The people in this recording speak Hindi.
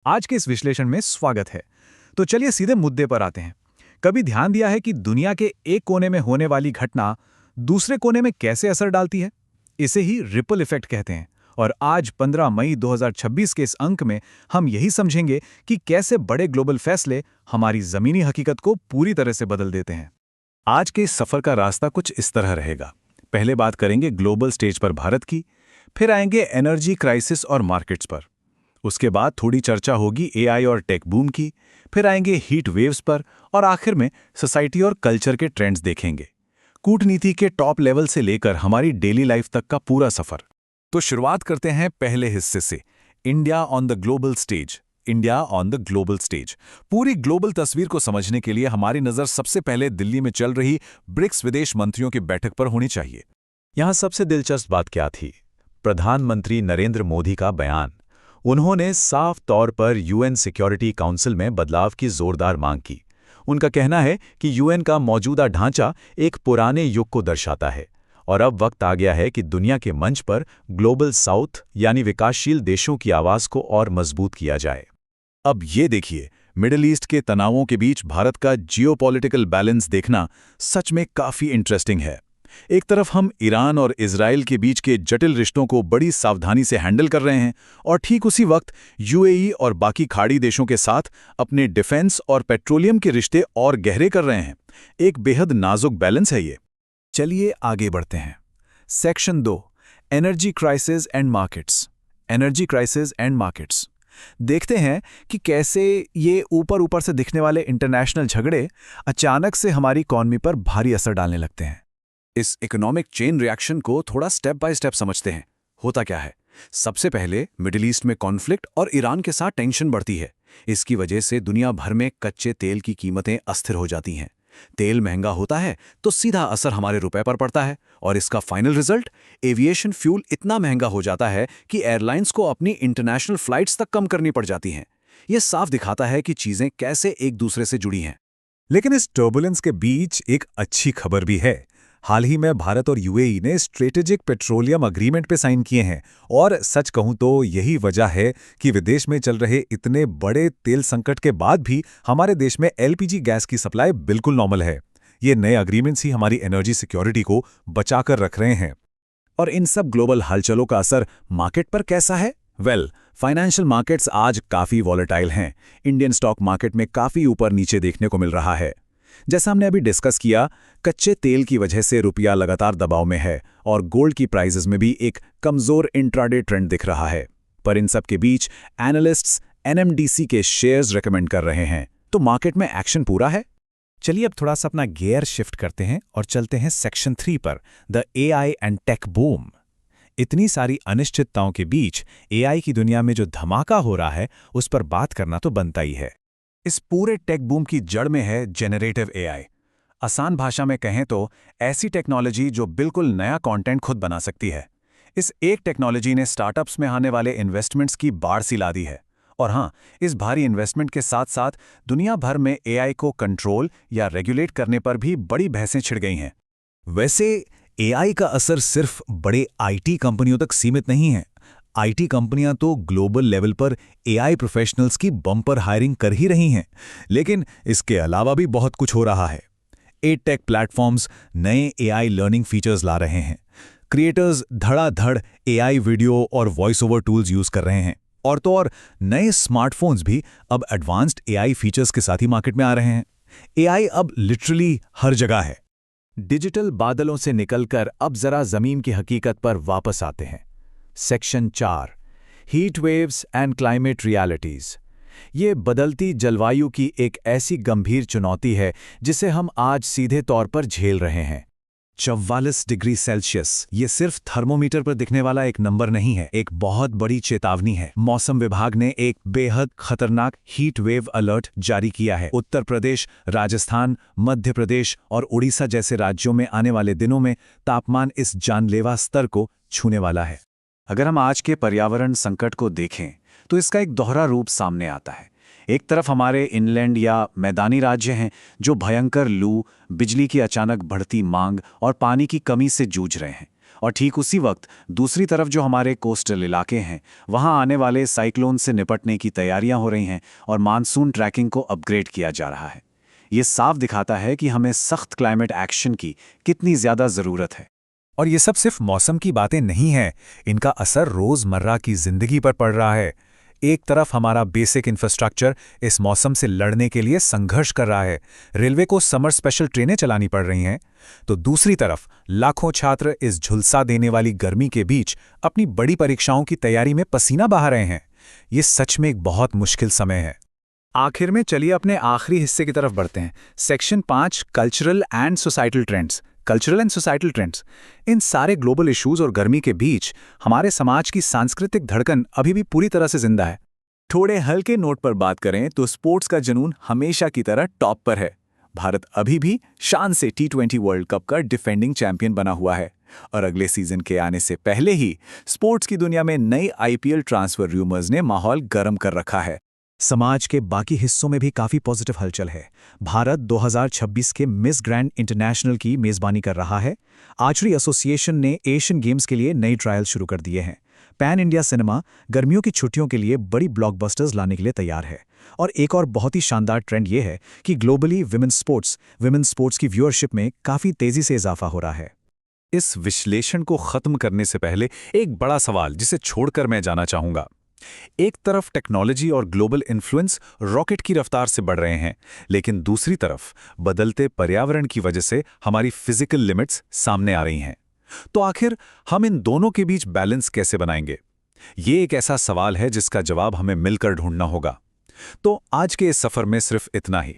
आज के इस विश्लेषण में स्वागत है। तो चलिए सीधे मुद्दे पर आते हैं। कभी ध्यान दिया है कि दुनिया के एक कोने में होने वाली घटना दूसरे कोने में कैसे असर डालती है? इसे ही रिपल इफेक्ट कहते हैं। और आज 15 मई 2026 के इस अंक में हम यही समझेंगे कि कैसे बड़े ग्लोबल फैसले हमारी जमीनी हकीकत को पूरी तरह से बदल देते हैं। आज के इस सफर का रास्ता कुछ इस तरह रहेगा। पहले बात करेंगे ग्लोबल स्टेज पर भारत की, फिर आएंगे एनर्जी क्राइसिस और मार्केट्स पर। उसके बाद थोड़ी चर्चा होगी एआई और टेक बूम की, फिर आएंगे हीट वेव्स पर, और आखिर में सोसाइटी और कल्चर के ट्रेंड्स देखेंगे। कूटनीति के टॉप लेवल से लेकर हमारी डेली लाइफ तक का पूरा सफर। तो शुरुआत करते हैं पहले हिस्से से, India on the global stage. India on the global stage. पूरी ग्लोबल तस्वीर को समझने के लिए हमारी नजर सबसे पहले दिल्ली में चल रही ब्रिक्स विदेश मंत्रियों की बैठक पर होनी चाहिए। यहां सबसे दिलचस्प बात क्या थी? प्रधानमंत्री नरेंद्र मोदी का बयान। उन्होंने साफ तौर पर यूएन सिक्योरिटी काउंसिल में बदलाव की जोरदार मांग की। उनका कहना है कि यूएन का मौजूदा ढांचा एक पुराने युग को दर्शाता है और अब वक्त आ गया है कि दुनिया के मंच पर ग्लोबल साउथ यानी विकासशील देशों की आवाज को और मजबूत किया जाए। अब ये देखिए, मिडिल ईस्ट के तनावों के बीच भारत का जियोपॉलिटिकल बैलेंस देखना सच में काफी इंटरेस्टिंग है। एक तरफ हम ईरान और इजराइल के बीच के जटिल रिश्तों को बड़ी सावधानी से हैंडल कर रहे हैं, और ठीक उसी वक्त यूएई और बाकी खाड़ी देशों के साथ अपने डिफेंस और पेट्रोलियम के रिश्ते और गहरे कर रहे हैं। एक बेहद नाजुक बैलेंस है ये। चलिए आगे बढ़ते हैं। Section 2, energy crisis and markets. Energy crisis and markets. देखते हैं कि कैसे ये ऊपर ऊपर से दिखने वाले इंटरनेशनल झगड़े अचानक से हमारी इकॉनमी पर भारी असर डालने लगते हैं। इस इकोनॉमिक चेन रिएक्शन को थोड़ा स्टेप बाय स्टेप समझते हैं। होता क्या है? सबसे पहले मिडिल ईस्ट में कॉन्फ्लिक्ट और ईरान के साथ टेंशन बढ़ती है। इसकी वजह से दुनिया भर में कच्चे तेल की कीमतें अस्थिर हो जाती हैं। तेल महंगा होता है तो सीधा असर हमारे रुपए पर पड़ता है, और इसका फाइनल रिजल्ट, एविएशन फ्यूल इतना महंगा हो जाता है कि एयरलाइंस को अपनी इंटरनेशनल फ्लाइट्स तक कम करनी पड़ जाती हैं। यह साफ दिखाता है कि चीजें कैसे एक दूसरे से जुड़ी हैं। लेकिन इस टर्बुलेंस के बीच एक अच्छी खबर भी है। हाल ही में भारत और यूएई ने स्ट्रेटेजिक पेट्रोलियम अग्रीमेंट पे साइन किए हैं, और सच कहूं तो यही वजह है कि विदेश में चल रहे इतने बड़े तेल संकट के बाद भी हमारे देश में एलपीजी गैस की सप्लाई बिल्कुल नॉर्मल है। ये नए अग्रीमेंट्स ही हमारी एनर्जी सिक्योरिटी को बचाकर रख रहे हैं। और इन सब ग्लोबल हलचलों का असर मार्केट पर कैसा है? फाइनेंशियल मार्केट्स आज काफी वॉलेटाइल हैं। इंडियन स्टॉक मार्केट में काफी ऊपर नीचे देखने को मिल रहा है। जैसा हमने अभी डिस्कस किया, कच्चे तेल की वजह से रुपया लगातार दबाव में है, और गोल्ड की प्राइसेस में भी एक कमजोर इंट्राडे ट्रेंड दिख रहा है। पर इन सब के बीच एनालिस्ट्स एनएमडीसी के शेयर्स रेकमेंड कर रहे हैं। तो मार्केट में एक्शन पूरा है। चलिए अब थोड़ा सा अपना गियर शिफ्ट करते हैं और चलते हैं सेक्शन 3 पर, the AI and take boom. इतनी सारी अनिश्चितताओं के बीच एआई की दुनिया में जो धमाका हो रहा है, उस पर बात करना तो बनता ही है। इस पूरे टेक बूम की जड़ में है जेनरेटिव एआई। आसान भाषा में कहें तो ऐसी टेक्नोलॉजी जो बिल्कुल नया कंटेंट खुद बना सकती है। इस एक टेक्नोलॉजी ने स्टार्टअप्स में आने वाले इन्वेस्टमेंट्स की बाढ़ सी ला दी है। और हाँ, इस भारी इन्वेस्टमेंट के साथ साथ दुनिया भर में एआई को कंट्रोल या रेगुलेट करने पर भी बड़ी बहसें छिड़ गई हैं। वैसे एआई का असर सिर्फ बड़े आईटी कंपनियों तक सीमित नहीं है। आईटी कंपनियां तो ग्लोबल लेवल पर एआई प्रोफेशनल्स की बम्पर हायरिंग कर ही रही हैं, लेकिन इसके अलावा भी बहुत कुछ हो रहा है। एडटेक प्लेटफॉर्म्स नए एआई लर्निंग फीचर्स ला रहे हैं। क्रिएटर्स धड़ाधड़ एआई वीडियो और वॉइस ओवर टूल्स यूज कर रहे हैं, और तो और नए स्मार्टफोन्स भी अब एडवांस्ड एआई फीचर्स के साथ ही मार्केट में आ रहे हैं। एआई अब लिटरली हर जगह है। डिजिटल बादलों से निकलकर अब जरा जमीन की हकीकत पर वापस आते हैं। Section 4, heat waves and climate realities. ये बदलती जलवायु की एक ऐसी गंभीर चुनौती है जिसे हम आज सीधे तौर पर झेल रहे हैं। 44 डिग्री सेल्सियस ये सिर्फ थर्मोमीटर पर दिखने वाला एक नंबर नहीं है, एक बहुत बड़ी चेतावनी है। मौसम विभाग ने एक बेहद खतरनाक हीट वेव अलर्ट जारी किया है। उत्तर प्रदेश, राजस्थान, मध्य प्रदेश और उड़ीसा जैसे राज्यों में आने वाले दिनों में तापमान इस जानलेवा स्तर को छूने वाला है। अगर हम आज के पर्यावरण संकट को देखें तो इसका एक दोहरा रूप सामने आता है। एक तरफ हमारे इनलैंड या मैदानी राज्य हैं जो भयंकर लू, बिजली की अचानक बढ़ती मांग और पानी की कमी से जूझ रहे हैं, और ठीक उसी वक्त दूसरी तरफ जो हमारे कोस्टल इलाके हैं, वहां आने वाले साइक्लोन से निपटने की तैयारियां हो रही हैं और मानसून ट्रैकिंग को अपग्रेड किया जा रहा है। ये साफ दिखाता है कि हमें सख्त क्लाइमेट एक्शन की कितनी ज़्यादा ज़रूरत है। और ये सब सिर्फ मौसम की बातें नहीं हैं, इनका असर रोज़मर्रा की ज़िंदगी पर पड़ रहा है। एक तरफ हमारा बेसिक इंफ्रास्ट्रक्चर इस मौसम से लड़ने के लिए संघर्ष कर रहा है, रेलवे को समर स्पेशल ट्रेनें चलानी पड़ रही हैं, तो दूसरी तरफ लाखों छात्र इस झुलसा देने वाली गर्मी के बीच अपनी बड़ी परीक्षाओं की तैयारी में पसीना बहा रहे हैं। ये सच में एक बहुत मुश्किल समय है। आखिर में चलिए अपने आखिरी हिस्से की तरफ बढ़ते हैं। Section 5, cultural and societal trends. Cultural and societal trends, इन सारे ग्लोबल इश्यूज और गर्मी के बीच हमारे समाज की सांस्कृतिक धड़कन अभी भी पूरी तरह से जिंदा है। थोड़े हल्के नोट पर बात करें तो स्पोर्ट्स का जुनून हमेशा की तरह टॉप पर है। भारत अभी भी शान से T20 वर्ल्ड कप का डिफेंडिंग चैंपियन बना हुआ है और अगले सीजन के आने से पहले ही स्पोर्ट्स की दुनिया में नई IPL ट्रांसफर रूमर्स ने माहौल गर्म कर रखा है। समाज के बाकी हिस्सों में भी काफ़ी पॉजिटिव हलचल है। भारत 2026 के मिस ग्रैंड इंटरनेशनल की मेज़बानी कर रहा है। आर्चरी एसोसिएशन ने एशियन गेम्स के लिए नई ट्रायल शुरू कर दिए हैं। पैन इंडिया सिनेमा गर्मियों की छुट्टियों के लिए बड़ी ब्लॉकबस्टर्स लाने के लिए तैयार है। और एक और बहुत ही शानदार ट्रेंड ये है कि ग्लोबली विमेंस स्पोर्ट्स की व्यूअरशिप में काफ़ी तेज़ी से इजाफा हो रहा है। इस विश्लेषण को खत्म करने से पहले एक बड़ा सवाल जिसे छोड़कर मैं जाना चाहूंगा। एक तरफ टेक्नोलॉजी और ग्लोबल इन्फ्लुएंस रॉकेट की रफ्तार से बढ़ रहे हैं, लेकिन दूसरी तरफ बदलते पर्यावरण की वजह से हमारी फिजिकल लिमिट्स सामने आ रही हैं। तो आखिर हम इन दोनों के बीच बैलेंस कैसे बनाएंगे? ये एक ऐसा सवाल है जिसका जवाब हमें मिलकर ढूंढना होगा। तो आज के इस सफर में सिर्फ इतना ही।